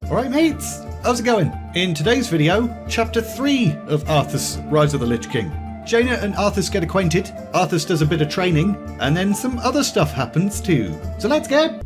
Alright mates, how's it going? In today's video, chapter 3 of Arthas, Rise of the Lich King. Jaina and Arthas get acquainted, Arthas does a bit of training, and then some other stuff happens too. So let's go!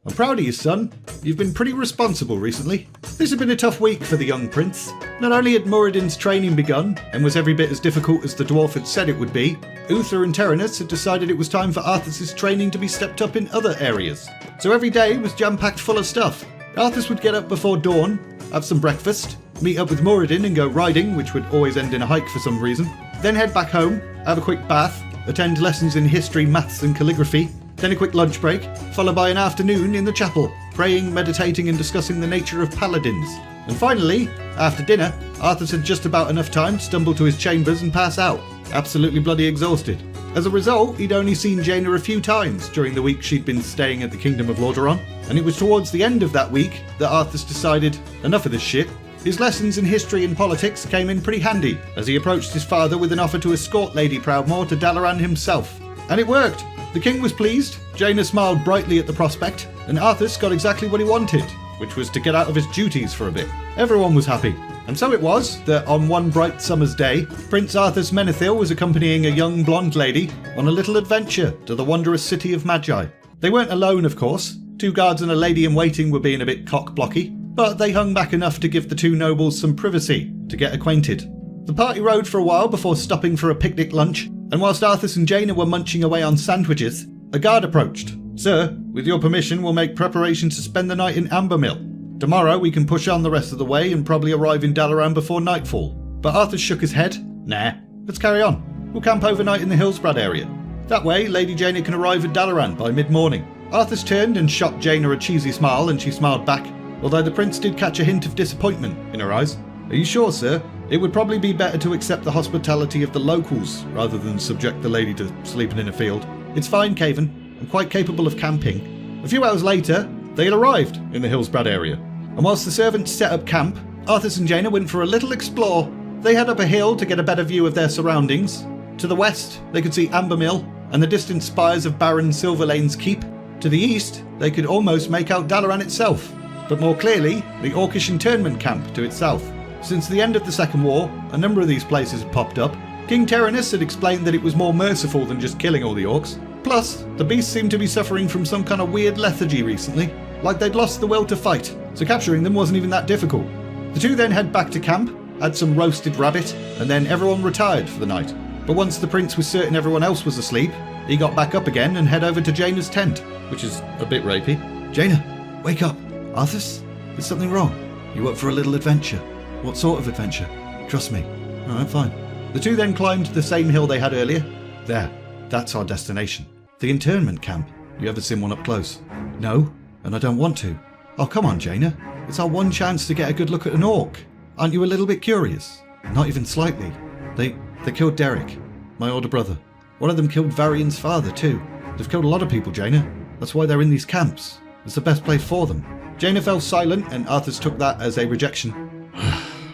I'm proud of you, son. You've been pretty responsible recently. This has been a tough week for the young prince. Not only had Muradin's training begun, and was every bit as difficult as the dwarf had said it would be, Uther and Terenas had decided it was time for Arthas' training to be stepped up in other areas. So every day was jam-packed full of stuff. Arthas would get up before dawn, have some breakfast, meet up with Muradin and go riding, which would always end in a hike for some reason, then head back home, have a quick bath, attend lessons in history, maths and calligraphy, then a quick lunch break, followed by an afternoon in the chapel, praying, meditating and discussing the nature of paladins. And finally, after dinner, Arthas had just about enough time to stumble to his chambers and pass out, absolutely bloody exhausted. As a result, he'd only seen Jaina a few times during the week she'd been staying at the Kingdom of Dalaran, and it was towards the end of that week that Arthas decided, enough of this shit. His lessons in history and politics came in pretty handy, as he approached his father with an offer to escort Lady Proudmoore to Dalaran himself. And it worked! The king was pleased, Jaina smiled brightly at the prospect, and Arthas got exactly what he wanted, which was to get out of his duties for a bit. Everyone was happy. And so it was that on one bright summer's day, Prince Arthas Menethil was accompanying a young blonde lady on a little adventure to the wondrous city of Magi. They weren't alone, of course. 2 guards and a lady-in-waiting were being a bit cock-blocky, but they hung back enough to give the 2 nobles some privacy to get acquainted. The party rode for a while before stopping for a picnic lunch, and whilst Arthas and Jaina were munching away on sandwiches, a guard approached. "Sir, with your permission we'll make preparations to spend the night in Ambermill. Tomorrow we can push on the rest of the way and probably arrive in Dalaran before nightfall." But Arthas shook his head. "Nah, let's carry on. We'll camp overnight in the Hillsbrad area. That way Lady Jaina can arrive at Dalaran by mid-morning." Arthas turned and shot Jaina a cheesy smile, and she smiled back, although the prince did catch a hint of disappointment in her eyes. "Are you sure, sir? It would probably be better to accept the hospitality of the locals rather than subject the lady to sleeping in a field. It's fine, Caven. I'm quite capable of camping." A few hours later, they had arrived in the Hillsbrad area, and whilst the servants set up camp, Arthas and Jaina went for a little explore. They head up a hill to get a better view of their surroundings. To the west, they could see Ambermill and the distant spires of Baron Silverlane's keep. To the east, they could almost make out Dalaran itself, but more clearly, the Orcish internment camp to its south. Since the end of the Second War, a number of these places had popped up. King Terenas had explained that it was more merciful than just killing all the orcs. Plus, the beasts seemed to be suffering from some kind of weird lethargy recently, like they'd lost the will to fight, so capturing them wasn't even that difficult. The 2 then head back to camp, had some roasted rabbit, and then everyone retired for the night. But once the prince was certain everyone else was asleep, he got back up again and head over to Jaina's tent, which is a bit rapey. "Jaina, wake up. Arthas, is something wrong? You up for a little adventure?" "What sort of adventure?" "Trust me." "Alright, fine." The 2 then climbed the same hill they had earlier. "There, that's our destination. The internment camp. You ever seen one up close?" "No, and I don't want to." "Oh, come on, Jaina. It's our one chance to get a good look at an orc. Aren't you a little bit curious?" "Not even slightly. They killed Derek, my older brother. One of them killed Varian's father too. They've killed a lot of people, Jaina. That's why they're in these camps. It's the best place for them." Jaina fell silent, and Arthas took that as a rejection.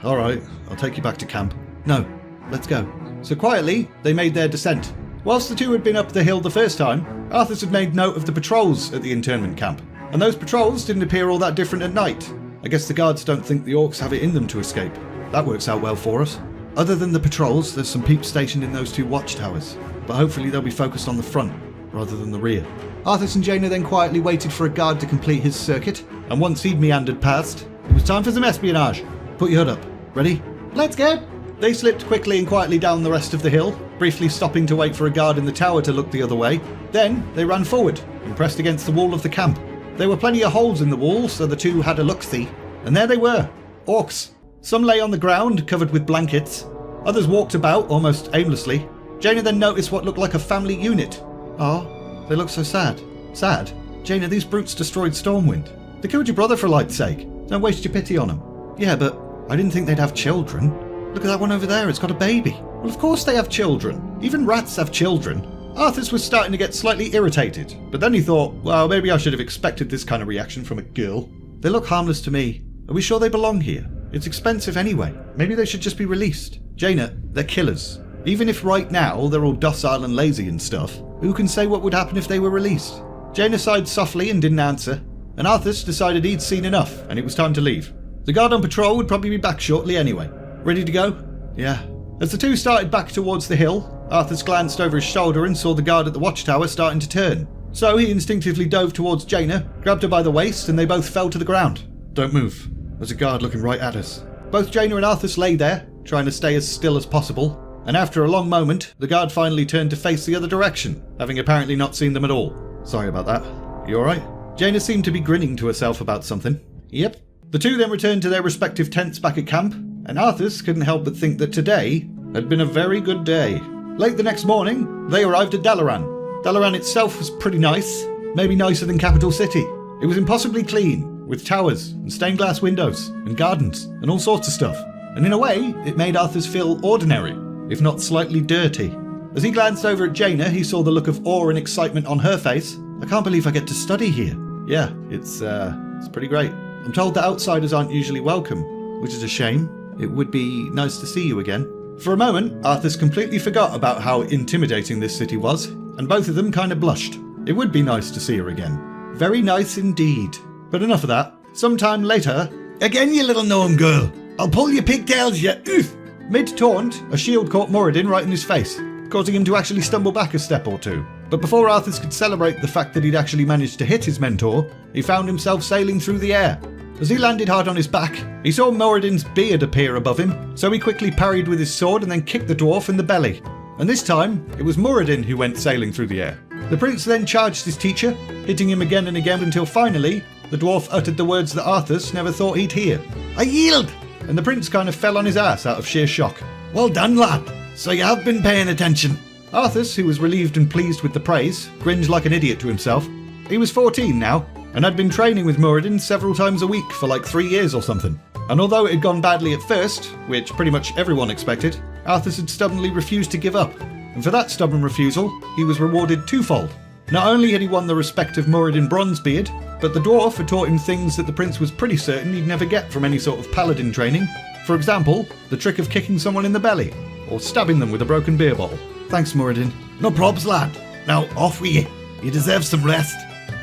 "Alright, I'll take you back to camp." "No, let's go." So quietly, they made their descent. Whilst the 2 had been up the hill the first time, Arthas had made note of the patrols at the internment camp. And those patrols didn't appear all that different at night. I guess the guards don't think the orcs have it in them to escape. That works out well for us. Other than the patrols, there's some peeps stationed in those 2 watchtowers, but hopefully they'll be focused on the front rather than the rear. Arthas and Jaina then quietly waited for a guard to complete his circuit, and once he'd meandered past, it was time for some espionage. "Put your hood up. Ready?" "Let's go!" They slipped quickly and quietly down the rest of the hill, briefly stopping to wait for a guard in the tower to look the other way. Then they ran forward and pressed against the wall of the camp. There were plenty of holes in the wall, so the 2 had a look-see. And there they were, orcs. Some lay on the ground, covered with blankets. Others walked about, almost aimlessly. Jaina then noticed what looked like a family unit. "Oh, they look so sad." "Sad? Jaina, these brutes destroyed Stormwind. They killed your brother for light's sake. Don't waste your pity on them." "Yeah, but I didn't think they'd have children. Look at that one over there, it's got a baby." "Well, of course they have children. Even rats have children." Arthas was starting to get slightly irritated, but then he thought, well, maybe I should have expected this kind of reaction from a girl. "They look harmless to me. Are we sure they belong here? It's expensive anyway. Maybe they should just be released." "Jaina, they're killers. Even if right now they're all docile and lazy and stuff, who can say what would happen if they were released?" Jaina sighed softly and didn't answer. and Arthas decided he'd seen enough and it was time to leave. The guard on patrol would probably be back shortly anyway. Ready to go? Yeah. As the two started back towards the hill, Arthas glanced over his shoulder and saw the guard at the watchtower starting to turn. So he instinctively dove towards Jaina, grabbed her by the waist, and they both fell to the ground. Don't move. There's a guard looking right at us. Both Jaina and Arthas lay there, trying to stay as still as possible, and after a long moment, the guard finally turned to face the other direction, having apparently not seen them at all. Sorry about that. You alright? Jaina seemed to be grinning to herself about something. Yep. The two then returned to their respective tents back at camp, and Arthas couldn't help but think that today had been a very good day. Late the next morning, they arrived at Dalaran. Dalaran itself was pretty nice, maybe nicer than Capital City. It was impossibly clean, with towers and stained glass windows and gardens and all sorts of stuff. And in a way, it made Arthas feel ordinary, if not slightly dirty. As he glanced over at Jaina, he saw the look of awe and excitement on her face. I can't believe I get to study here. Yeah, it's pretty great. I'm told that outsiders aren't usually welcome, which is a shame. It would be nice to see you again. For a moment, Arthas completely forgot about how intimidating this city was, and both of them kind of blushed. It would be nice to see her again. Very nice indeed. But enough of that. Sometime later... Again, you little gnome girl! I'll pull your pigtails, you oof! Mid-taunt, a shield caught Muradin right in his face, causing him to actually stumble back a step or two. But before Arthas could celebrate the fact that he'd actually managed to hit his mentor, he found himself sailing through the air. As he landed hard on his back, he saw Muradin's beard appear above him, so he quickly parried with his sword and then kicked the dwarf in the belly. And this time, it was Muradin who went sailing through the air. The prince then charged his teacher, hitting him again and again until finally, the dwarf uttered the words that Arthas never thought he'd hear. I yield! And the prince kind of fell on his ass out of sheer shock. Well done, lad. So you have been paying attention. Arthas, who was relieved and pleased with the praise, grinned like an idiot to himself. He was 14 now, and had been training with Muradin several times a week for like 3 years or something. And although it had gone badly at first, which pretty much everyone expected, Arthas had stubbornly refused to give up. And for that stubborn refusal, he was rewarded twofold. Not only had he won the respect of Muradin Bronzebeard, but the dwarf had taught him things that the prince was pretty certain he'd never get from any sort of paladin training. For example, the trick of kicking someone in the belly, or stabbing them with a broken beer bottle. Thanks, Muradin. No probs, lad. Now off with you. You deserve some rest.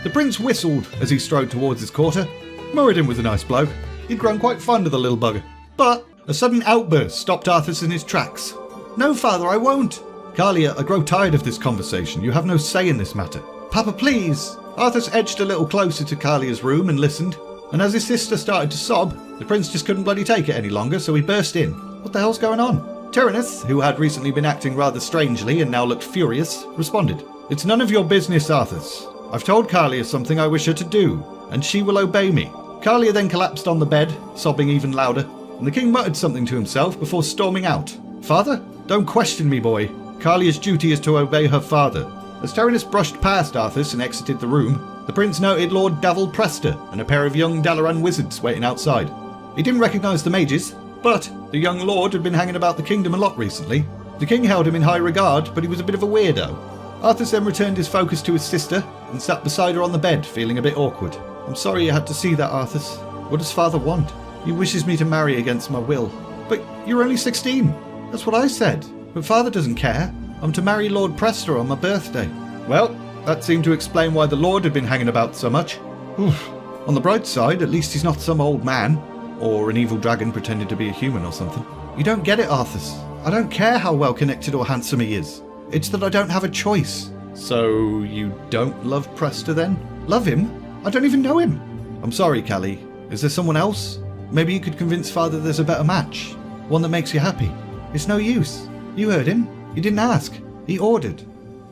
The prince whistled as he strode towards his quarter. Muradin was a nice bloke. He'd grown quite fond of the little bugger. But a sudden outburst stopped Arthas in his tracks. No, father, I won't. Calia, I grow tired of this conversation. You have no say in this matter. Papa, please. Arthas edged a little closer to Calia's room and listened. And as his sister started to sob, the prince just couldn't bloody take it any longer, so he burst in. What the hell's going on? Tyrannus, who had recently been acting rather strangely and now looked furious, responded. It's none of your business, Arthas. I've told Calia something I wish her to do, and she will obey me. Calia then collapsed on the bed, sobbing even louder, and the king muttered something to himself before storming out. Father? Don't question me, boy. Calia's duty is to obey her father. As Tyrannus brushed past Arthas and exited the room, the prince noted Lord Davil Prester and a pair of young Dalaran wizards waiting outside. He didn't recognise the mages, but the young lord had been hanging about the kingdom a lot recently. The king held him in high regard, but he was a bit of a weirdo. Arthas then returned his focus to his sister and sat beside her on the bed, feeling a bit awkward. I'm sorry you had to see that, Arthas. What does father want? He wishes me to marry against my will. But you're only 16. That's what I said. But father doesn't care. I'm to marry Lord Prester on my birthday. Well, that seemed to explain why the lord had been hanging about so much. Oof. On the bright side, at least he's not some old man. Or an evil dragon pretending to be a human or something. You don't get it, Arthas. I don't care how well connected or handsome he is. It's that I don't have a choice. So you don't love Prester then? Love him? I don't even know him. I'm sorry, Callie. Is there someone else? Maybe you could convince father there's a better match. One that makes you happy. It's no use. You heard him. You didn't ask. He ordered.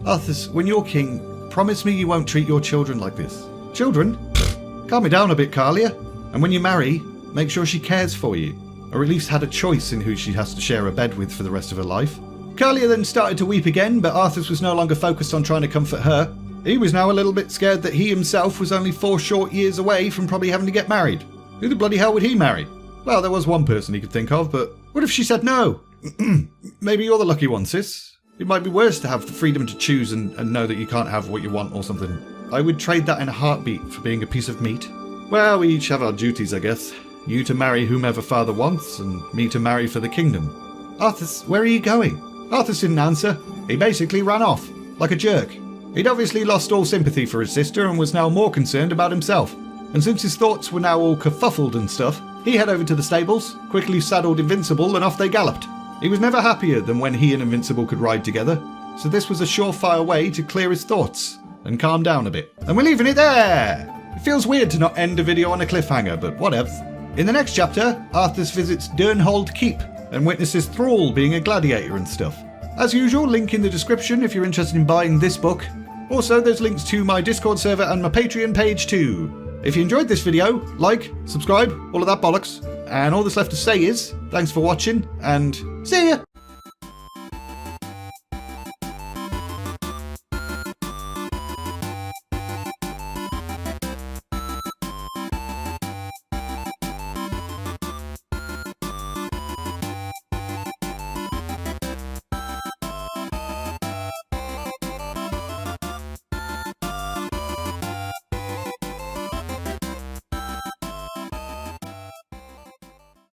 Arthas, when you're king, promise me you won't treat your children like this. Children? Pfft. Calm me down a bit, Calia. And when you marry, make sure she cares for you. Or at least had a choice in who she has to share a bed with for the rest of her life. Calia then started to weep again, but Arthas was no longer focused on trying to comfort her. He was now a little bit scared that he himself was only 4 short years away from probably having to get married. Who the bloody hell would he marry? Well, there was one person he could think of, but what if she said no? Maybe you're the lucky one, sis. It might be worse to have the freedom to choose and know that you can't have what you want or something. I would trade that in a heartbeat for being a piece of meat. Well, we each have our duties, I guess. You to marry whomever father wants, and me to marry for the kingdom. Arthas, where are you going? Arthas didn't answer. He basically ran off, like a jerk. He'd obviously lost all sympathy for his sister and was now more concerned about himself. and since his thoughts were now all kerfuffled and stuff, he head over to the stables, quickly saddled Invincible, and off they galloped. He was never happier than when he and Invincible could ride together, so this was a surefire way to clear his thoughts and calm down a bit. And we're leaving it there! It feels weird to not end a video on a cliffhanger, but whatevs. In the next chapter, Arthas visits Durnhold Keep and witnesses Thrall being a gladiator and stuff. As usual, link in the description if you're interested in buying this book. Also, there's links to my Discord server and my Patreon page too. If you enjoyed this video, like, subscribe, all of that bollocks. And all that's left to say is, thanks for watching, and see ya!